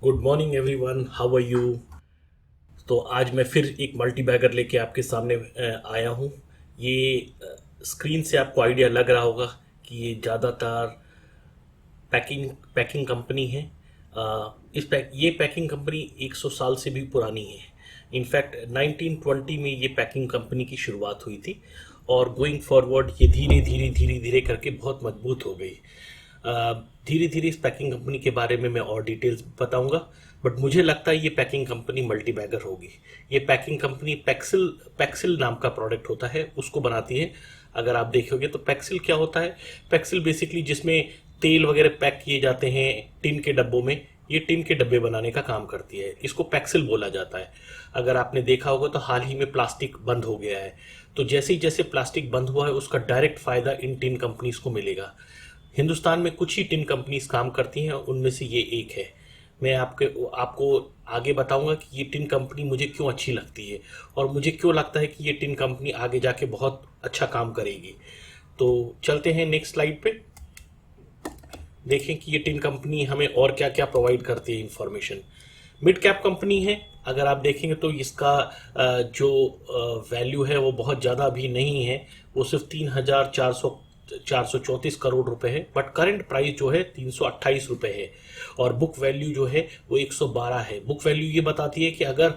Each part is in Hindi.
Good morning everyone, how are you. तो आज मैं फिर एक मल्टी बैगर लेके आपके सामने आया हूँ। ये स्क्रीन से आपको आइडिया लग रहा होगा कि ये ज़्यादातर पैकिंग पैकिंग कंपनी है। ये पैकिंग कंपनी 100 साल से भी पुरानी है। इनफैक्ट 1920 में ये पैकिंग कंपनी की शुरुआत हुई थी और गोइंग फॉरवर्ड ये धीरे धीरे धीरे धीरे करके बहुत मजबूत हो गई। धीरे धीरे इस पैकिंग कंपनी के बारे में मैं और डिटेल्स बताऊंगा, बट मुझे लगता है ये पैकिंग कंपनी मल्टी बैगर होगी। ये पैकिंग कंपनी पैक्सिल पैक्सिल नाम का प्रोडक्ट होता है, उसको बनाती है। अगर आप देखोगे तो पैक्सिल क्या होता है, पैक्सिल बेसिकली जिसमें तेल वगैरह पैक किए जाते हैं टिन के डब्बों में, ये टिन के डब्बे बनाने का काम करती है। इसको पैक्सिल बोला जाता है। अगर आपने देखा होगा तो हाल ही में प्लास्टिक बंद हो गया है, तो जैसे ही जैसे प्लास्टिक बंद हुआ है उसका डायरेक्ट फायदा इन टिन कंपनीज को मिलेगा। हिंदुस्तान में कुछ ही टिन कंपनीज काम करती हैं, उनमें से ये एक है। मैं आपको आगे बताऊंगा कि ये टिन कंपनी मुझे क्यों अच्छी लगती है और मुझे क्यों लगता है कि ये टिन कंपनी आगे जाके बहुत अच्छा काम करेगी। तो चलते हैं नेक्स्ट स्लाइड पे, देखें कि ये टिन कंपनी हमें और क्या क्या प्रोवाइड करती है इंफॉर्मेशन। मिड कैप कंपनी है। अगर आप देखेंगे तो इसका जो वैल्यू है वो बहुत ज़्यादा अभी नहीं है, वो सिर्फ 3,434 करोड़ रुपए है, बट करंट प्राइस जो है 328 रुपए है और बुक वैल्यू जो है वो 112 है। बुक वैल्यू ये बताती है कि अगर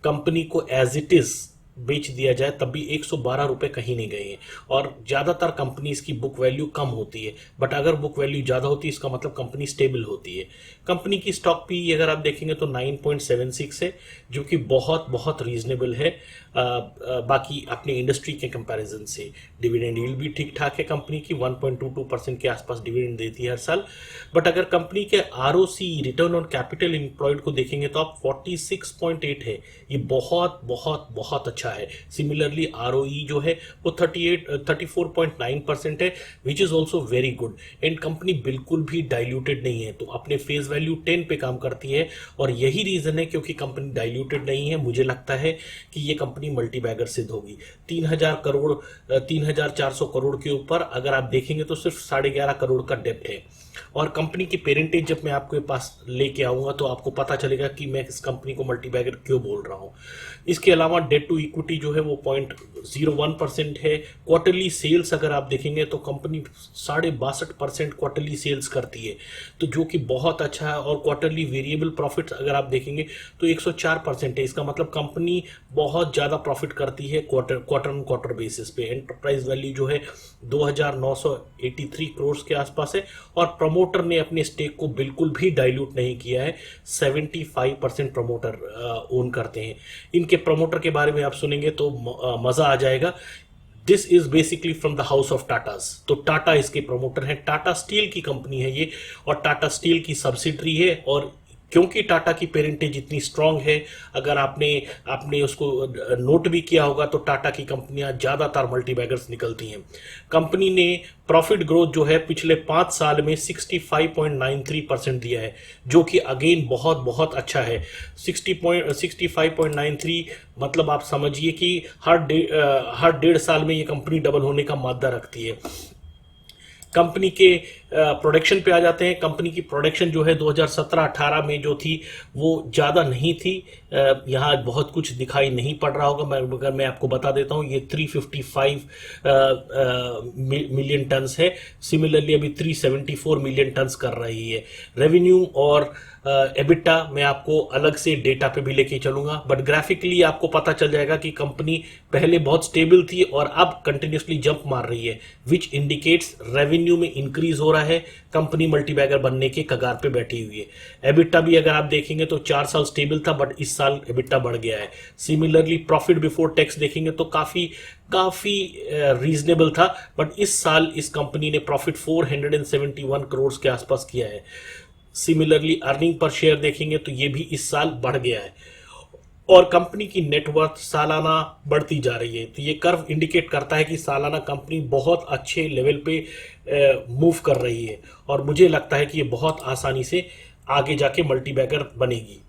कंपनी को एज इट इज बेच दिया जाए तब भी 112 रुपए कहीं नहीं गए हैं। और ज़्यादातर कंपनीज की बुक वैल्यू कम होती है, बट अगर बुक वैल्यू ज़्यादा होती है इसका मतलब कंपनी स्टेबल होती है। कंपनी की स्टॉक पी अगर आप देखेंगे तो 9.76 है, जो कि बहुत बहुत रीजनेबल है बाकी अपने इंडस्ट्री के कंपैरिजन से। डिविडेंड यील्ड भी ठीक ठाक है कंपनी की, 1.22% के आसपास डिविडेंड देती है हर साल। बट अगर कंपनी के ROC return on capital employed को देखेंगे तो आप 46.8 है, ये बहुत बहुत बहुत अच्छा है। सिमिलरली आरओई जो है वो 34.9% है, which is also very good. And company बिल्कुल भी डाइल्यूटेड नहीं है, तो अपने फेस वैल्यू 10 पे काम करती है और यही रीजन है क्योंकि कंपनी डाइल्यूटेड नहीं है। मुझे लगता है कि ये कंपनी मल्टी बैगर सिद्ध होगी। 3,400 करोड़ के ऊपर अगर आप देखेंगे तो सिर्फ 11.5 करोड़ का डेप्ट है। और कंपनी की पेरेंटेज जब मैं आपके पास लेके आऊंगा तो आपको पता चलेगा कि मैं इस कंपनी को मल्टी बैगर क्यों बोल रहा हूं। इसके अलावा डेट टू इक्विटी जो है वो 0.01% है। क्वार्टरली सेल्स अगर आप देखेंगे तो कंपनी 62.5% क्वार्टरली सेल्स करती है, तो जो कि बहुत अच्छा है। और क्वार्टरली वेरिएबल प्रॉफिट अगर आप देखेंगे तो 104% है। इसका मतलब कंपनी बहुत ज़्यादा प्रॉफिट करती है क्वार्टर ऑन क्वार्टर बेसिस पे। एंटरप्राइज वैल्यू जो है 2,983 करोड़ के आसपास है और प्रमोटर ने अपने स्टेक को बिल्कुल भी डाइल्यूट नहीं किया है। 75% प्रमोटर ओन करते हैं। इनके प्रमोटर के बारे में आप सुनेंगे तो मजा आ जाएगा। This is basically from the house of Tatas, तो टाटा इसके प्रमोटर हैं। टाटा स्टील की कंपनी है ये और टाटा स्टील की सब्सिडरी है। और क्योंकि टाटा की पेरेंटेज इतनी स्ट्रांग है, अगर आपने आपने उसको नोट भी किया होगा तो टाटा की कंपनियां ज़्यादातर मल्टीबैगर्स निकलती हैं। कंपनी ने प्रॉफिट ग्रोथ जो है पिछले 5 साल में 65.93% दिया है, जो कि अगेन बहुत बहुत अच्छा है। 65.93 मतलब आप समझिए कि हर 1.5 साल में ये कंपनी डबल होने का मादा रखती है। कंपनी के प्रोडक्शन पे आ जाते हैं। कंपनी की प्रोडक्शन जो है 2017-18 में जो थी वो ज़्यादा नहीं थी। यहाँ बहुत कुछ दिखाई नहीं पड़ रहा होगा, मगर मैं आपको बता देता हूँ ये 355 मिलियन टन्स है। सिमिलरली अभी 374 मिलियन टन्स कर रही है। रेवेन्यू और एबिटा मैं आपको अलग से डेटा पे भी लेके चलूंगा, बट ग्राफिकली आपको पता चल जाएगा कि कंपनी पहले बहुत स्टेबल थी और अब कंटिन्यूसली जंप मार रही है, विच इंडिकेट्स रेवेन्यू में इंक्रीज हो रहा है। कंपनी मल्टीबैगर बनने के कगार पे बैठी हुई है। एबिटा भी अगर आप देखेंगे तो 4 साल स्टेबल था, बट इस साल एबिटा बढ़ गया है। सिमिलरली प्रॉफिट बिफोर टैक्स देखेंगे तो काफी रीजनेबल था, बट इस साल इस कंपनी ने प्रॉफिट 471 करोड़ के आसपास किया है। सिमिलरली अर्निंग पर शेयर देखेंगे तो ये भी इस साल बढ़ गया है और कंपनी की नेटवर्थ सालाना बढ़ती जा रही है। तो ये कर्व इंडिकेट करता है कि सालाना कंपनी बहुत अच्छे लेवल पे मूव कर रही है और मुझे लगता है कि ये बहुत आसानी से आगे जाके मल्टीबैगर बनेगी।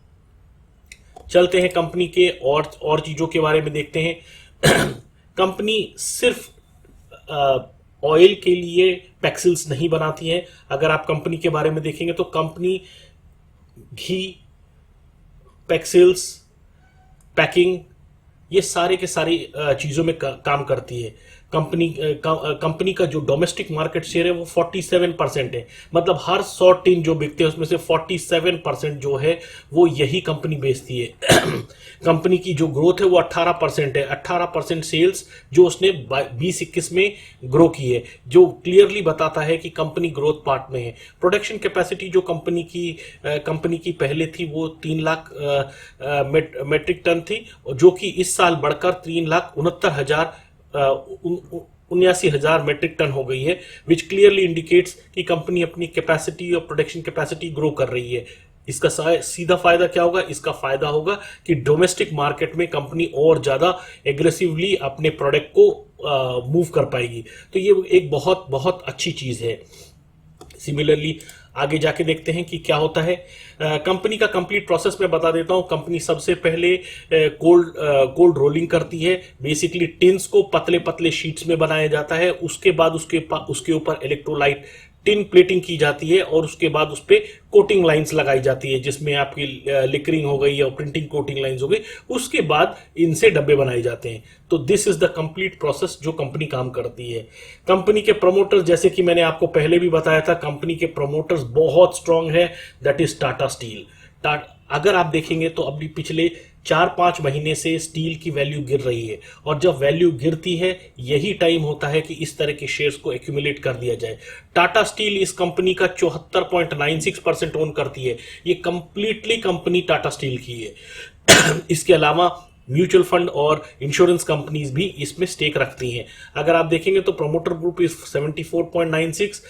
चलते हैं कंपनी के और चीज़ों के बारे में देखते हैं। कंपनी सिर्फ ऑयल के लिए पैक्सिल्स नहीं बनाती है। अगर आप कंपनी के बारे में देखेंगे तो कंपनी घी, पेक्सिल्स, पैकिंग, ये सारे के सारी चीज़ों में काम करती है। कंपनी का जो डोमेस्टिक मार्केट शेयर है वो 47% है। मतलब हर 100 टिन जो बिकते हैं उसमें से 47% जो है वो यही कंपनी बेचती है। कंपनी की जो ग्रोथ है वो 18% है। 18% सेल्स जो उसने 20-21 में ग्रो की है, जो क्लियरली बताता है कि कंपनी ग्रोथ पार्ट में है। प्रोडक्शन कैपेसिटी जो कंपनी की पहले थी वो 3 लाख मेट्रिक टन थी, जो कि इस साल बढ़कर 3,69,000 मेट्रिक टन हो गई है, विच क्लियरली इंडिकेट्स कि कंपनी अपनी कैपेसिटी और प्रोडक्शन कैपेसिटी ग्रो कर रही है। इसका सीधा फायदा क्या होगा? इसका फायदा होगा कि डोमेस्टिक मार्केट में कंपनी और ज्यादा एग्रेसिवली अपने प्रोडक्ट को मूव कर पाएगी। तो ये एक बहुत बहुत अच्छी चीज है। सिमिलरली आगे जाके देखते हैं कि क्या होता है। कंपनी का कंप्लीट प्रोसेस मैं बता देता हूं। कंपनी सबसे पहले कोल्ड रोलिंग करती है। बेसिकली टिन्स को पतले पतले शीट्स में बनाया जाता है। उसके बाद उसके ऊपर इलेक्ट्रोलाइट टिन प्लेटिंग की जाती है और उसके बाद उस पर कोटिंग लाइंस लगाई जाती है, जिसमें आपकी लिकरिंग हो गई या प्रिंटिंग कोटिंग लाइंस हो गई। उसके बाद इनसे डब्बे बनाए जाते हैं। तो this is the complete process जो कंपनी काम करती है। कंपनी के प्रमोटर्स, जैसे कि मैंने आपको पहले भी बताया था, कंपनी के प्रमोटर्स बहुत स्ट्रांग है, दैट इज टाटा स्टील। अगर आप देखेंगे तो अभी पिछले 4-5 महीने से स्टील की वैल्यू गिर रही है, और जब वैल्यू गिरती है यही टाइम होता है कि इस तरह के शेयर्स को एक्यूमुलेट कर दिया जाए। टाटा स्टील इस कंपनी का 74.96% ओन करती है। ये कंप्लीटली कंपनी टाटा स्टील की है। इसके अलावा म्यूचुअल फंड और इंश्योरेंस कंपनीज भी इसमें स्टेक रखती हैं। अगर आप देखेंगे तो promoter group is 74.96,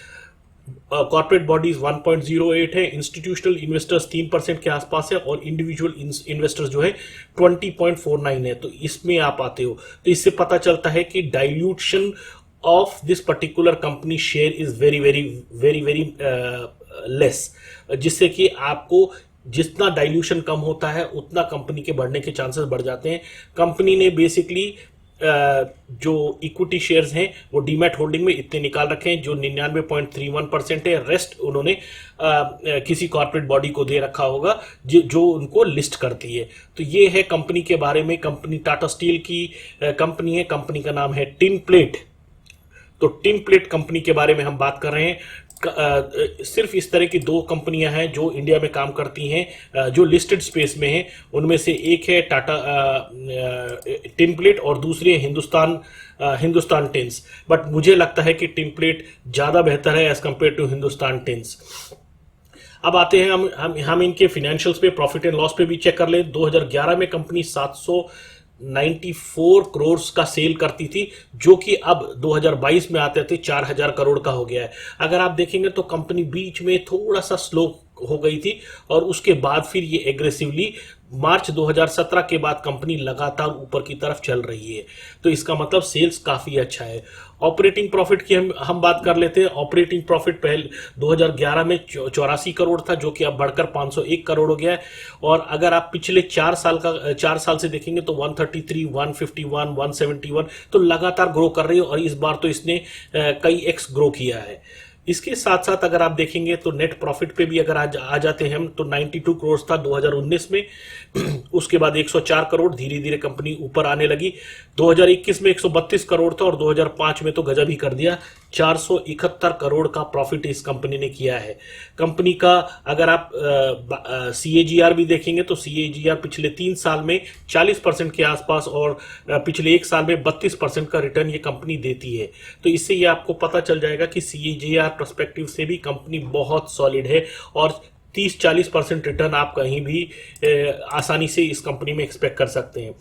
corporate bodies 1.08 है, इंस्टीट्यूशनल इन्वेस्टर्स 3% के आसपास है, और इंडिविजुअल इन्वेस्टर्स जो है 20.49 है। तो इसमें आप आते हो तो इससे पता चलता है कि dilution of this particular company share is very very very very less, जिससे कि आपको जितना डाइल्यूशन कम होता है उतना कंपनी के बढ़ने के चांसेस बढ़ जाते हैं। कंपनी ने बेसिकली जो इक्विटी शेयर्स हैं वो डीमैट होल्डिंग में इतने निकाल रखे हैं, जो 99.31% है। रेस्ट उन्होंने किसी कॉर्पोरेट बॉडी को दे रखा होगा जो उनको लिस्ट करती है। तो ये है कंपनी के बारे में। कंपनी टाटा स्टील की कंपनी है। कंपनी का नाम है टिन प्लेट। तो टिन प्लेट कंपनी के बारे में हम बात कर रहे हैं। सिर्फ इस तरह की 2 कंपनियां हैं जो इंडिया में काम करती हैं, जो लिस्टेड स्पेस में हैं। उनमें से एक है टाटा टिन प्लेट और दूसरी है हिंदुस्तान टिन्स। बट मुझे लगता है कि टिन प्लेट ज़्यादा बेहतर है as compare to Hindustan tins. अब आते हैं हम इनके फाइनेंशियल्स पे, प्रॉफिट एंड लॉस पे भी चेक कर लें। 2011 में कंपनी 794 करोड़ का सेल करती थी, जो कि अब 2022 में आते थे 4000 करोड़ का हो गया है। अगर आप देखेंगे तो कंपनी बीच में थोड़ा सा स्लो हो गई थी, और उसके बाद फिर ये एग्रेसिवली मार्च 2017 के बाद कंपनी लगातार ऊपर की तरफ चल रही है। तो इसका मतलब सेल्स काफ़ी अच्छा है। ऑपरेटिंग प्रॉफिट की हम बात कर लेते हैं। ऑपरेटिंग प्रॉफिट पहले 2011 में 84 करोड़ था, जो कि अब बढ़कर 501 करोड़ हो गया है। और अगर आप पिछले 4 साल से देखेंगे तो 133, 151, 171 तो लगातार ग्रो कर रही है, और इस बार तो इसने कई एक्स ग्रो किया है। इसके साथ साथ अगर आप देखेंगे तो नेट प्रॉफिट पे भी अगर आ जाते हैं हम, तो 92 करोड़ था 2019 में। उसके बाद 104 करोड़, धीरे धीरे कंपनी ऊपर आने लगी। 2021 में 132 करोड़ था, और 2005 में तो गजब ही कर दिया, 471 करोड़ का प्रॉफिट इस कंपनी ने किया है। कंपनी का अगर आप CAGR भी देखेंगे तो CAGR पिछले 3 साल में 40% के आसपास, और पिछले 1 साल में 32% का रिटर्न ये कंपनी देती है। तो इससे ये आपको पता चल जाएगा कि CAGR पर्सपेक्टिव से भी कंपनी बहुत सॉलिड है, और 30-40% रिटर्न आप कहीं भी आसानी से इस कंपनी में एक्सपेक्ट कर सकते हैं।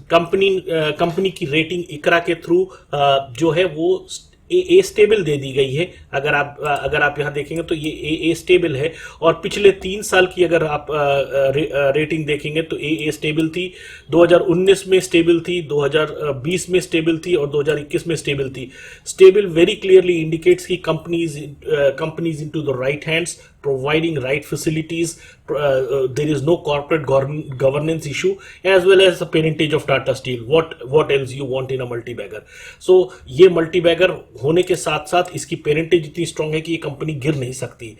कंपनी की रेटिंग इकरा के थ्रू जो है वो ए स्टेबल दे दी गई है। अगर आप यहाँ देखेंगे तो ये ए स्टेबल है, और पिछले 3 साल की अगर आप रेटिंग देखेंगे तो ए स्टेबल थी, 2019 में स्टेबल थी, 2020 में स्टेबल थी, और 2021 में स्टेबल थी। स्टेबल वेरी क्लियरली इंडिकेट्स की companies into the right hands, providing right facilities, there is no corporate governance issue, as well as the parentage of Tata Steel. What else you want in a multi-bagger? So ये multi-bagger होने के साथ साथ इसकी पेरेंटेज इतनी स्ट्रांग है कि ये कंपनी गिर नहीं सकती।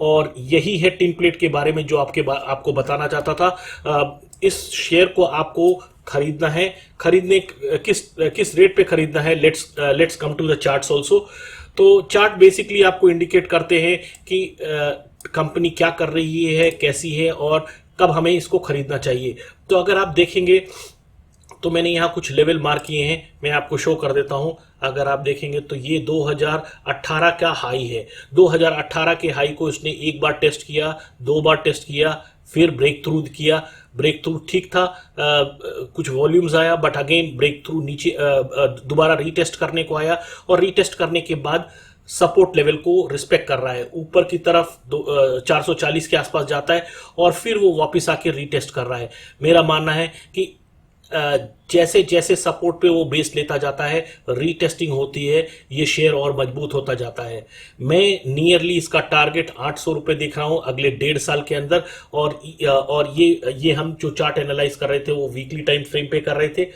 और यही है टिन प्लेट के बारे में जो आपको बताना चाहता था। इस शेयर को आपको खरीदना है। खरीदने किस किस रेट पे खरीदना है, let's come to the charts also. तो चार्ट बेसिकली आपको इंडिकेट करते हैं कि कंपनी क्या कर रही है, कैसी है और कब हमें इसको खरीदना चाहिए। तो अगर आप देखेंगे तो मैंने यहाँ कुछ लेवल मार्क किए हैं, मैं आपको शो कर देता हूँ। अगर आप देखेंगे तो ये 2018 का हाई है। 2018 के हाई को इसने एक बार टेस्ट किया, दो बार टेस्ट किया, फिर ब्रेक थ्रू किया। ब्रेक थ्रू ठीक था, कुछ वॉल्यूम्स आया, बट अगेन ब्रेक थ्रू नीचे दोबारा रीटेस्ट करने को आया, और रीटेस्ट करने के बाद सपोर्ट लेवल को रिस्पेक्ट कर रहा है, ऊपर की तरफ 440 के आसपास जाता है और फिर वो वापस आके रीटेस्ट कर रहा है। मेरा मानना है कि जैसे जैसे सपोर्ट पे वो बेस लेता जाता है, रीटेस्टिंग होती है, ये शेयर और मजबूत होता जाता है। मैं नियरली इसका टारगेट 800 रुपये देख रहा हूं अगले 1.5 साल के अंदर। और ये हम जो चार्ट एनालाइज कर रहे थे वो वीकली टाइम फ्रेम पे कर रहे थे।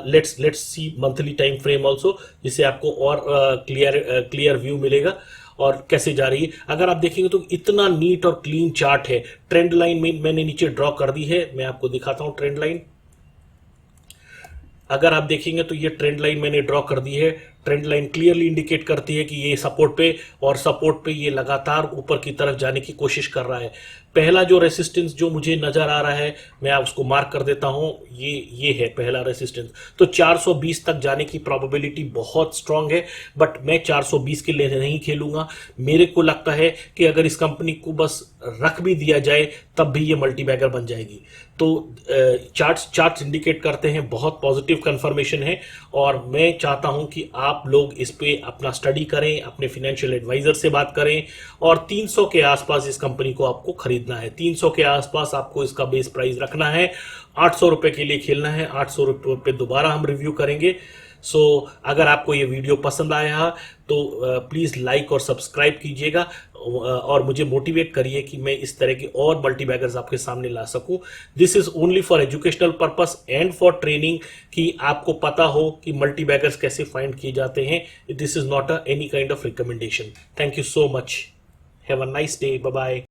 Let's see monthly time frame also, जिससे आपको और क्लियर व्यू मिलेगा और कैसे जा रही है। अगर आप देखेंगे तो इतना नीट और क्लीन चार्ट है। ट्रेंड लाइन में मैंने नीचे ड्रॉ कर दी है, मैं आपको दिखाता हूं ट्रेंड लाइन। अगर आप देखेंगे तो ये ट्रेंड लाइन मैंने ड्रॉ कर दी है। ट्रेंड लाइन क्लियरली इंडिकेट करती है कि ये सपोर्ट पे, और सपोर्ट पे ये लगातार ऊपर की तरफ जाने की कोशिश कर रहा है। पहला जो रेसिस्टेंस जो मुझे नजर आ रहा है, मैं आप उसको मार्क कर देता हूं, ये है पहला रेसिस्टेंस। तो 420 तक जाने की प्रोबेबिलिटी बहुत स्ट्रांग है, बट मैं 420 के लिए नहीं खेलूंगा। मेरे को लगता है कि अगर इस कंपनी को बस रख भी दिया जाए तब भी ये मल्टीबैगर बन जाएगी। तो चार्ट्स इंडिकेट करते हैं, बहुत पॉजिटिव कंफर्मेशन है। और मैं चाहता हूं कि आप लोग इस पे अपना स्टडी करें, अपने फाइनेंशियल एडवाइजर से बात करें, और 300 के आसपास इस कंपनी को आपको खरीदना है। 300 के आसपास आपको इसका बेस प्राइस रखना है, 800 रुपए के लिए खेलना है। 800 रुपये पे दोबारा हम रिव्यू करेंगे। सो अगर आपको ये वीडियो पसंद आया तो प्लीज़ लाइक और सब्सक्राइब कीजिएगा, और मुझे मोटिवेट करिए कि मैं इस तरह के और मल्टीबैगर्स आपके सामने ला सकूं। This is only for educational purpose and for training, कि आपको पता हो कि मल्टीबैगर्स कैसे फाइंड किए जाते हैं। This is not any kind of recommendation. Thank you so much. Have a nice day. Bye bye.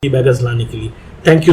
Baggers लाने के लिए। Thank you.